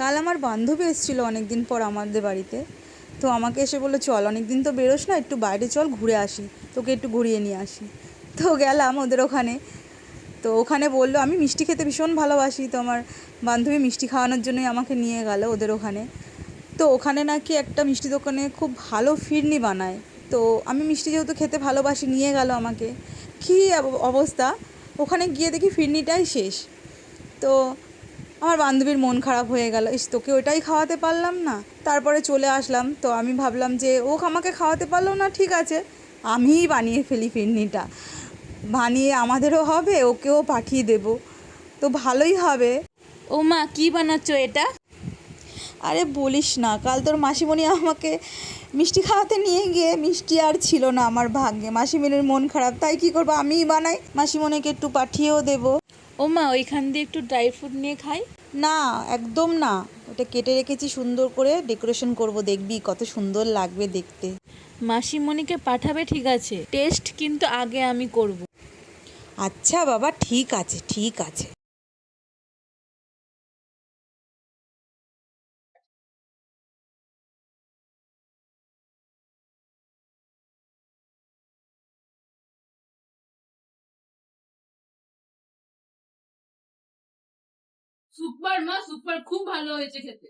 কাল আমার বান্ধবী এসেছিলো অনেক দিন পর আমাদের বাড়িতে। তো আমাকে এসে বললো, চল অনেক দিন তো বেরোস না, একটু বাইরে চল ঘুরে আসি, তোকে একটু ঘুরিয়ে নিয়ে আসি। তো গেলাম ওদের ওখানে। তো ওখানে বললো, আমি মিষ্টি খেতে ভীষণ ভালোবাসি, তো আমার বান্ধবী মিষ্টি খাওয়ানোর জন্যই আমাকে নিয়ে গেল ওদের ওখানে। তো ওখানে নাকি একটা মিষ্টি দোকানে খুব ভালো ফিরনি বানায়। তো আমি মিষ্টি যেহেতু খেতে ভালোবাসি, নিয়ে গেল আমাকে। কী অবস্থা, ওখানে গিয়ে দেখি ফিরনিটাই শেষ। তো আমার বান্ধবীর মন খারাপ হয়ে গেল, ইস তোকে ওইটাই খাওয়াতে পারলাম না। তারপরে চলে আসলাম। তো আমি ভাবলাম যে ও আমাকে খাওয়াতে পারলো না, ঠিক আছে আমিই বানিয়ে ফেলি ফিরনিটা, বানিয়ে আমাদেরও হবে, ওকেও পাঠিয়ে দেবো, তো ভালোই হবে। ও মা, কি বানাচ্ছ এটা? আরে বলিস না, কাল তোর মাসিমণি আমাকে মিষ্টি খাওয়াতে নিয়ে গিয়ে মিষ্টি আর ছিল না আমার ভাগ্যে। মাসিমণির মন খারাপ, তাই কি করবো, আমিই বানাই, মাসিমণিকে একটু পাঠিয়েও দেবো। ও মা, ওইখান দিয়ে একটু ড্রাই ফ্রুট নিয়ে খাই। না, একদম না, ওটা কেটে রেখেছি সুন্দর করে, ডেকোরেশন করব, দেখবি কত সুন্দর লাগবে দেখতে। মাসিমণিকে পাঠাবে, ঠিক আছে, টেস্ট কিন্তু আগে আমি করব। আচ্ছা বাবা, ঠিক আছে ঠিক আছে। সুপার মা, সুপার, খুব ভালো হয়েছে খেতে।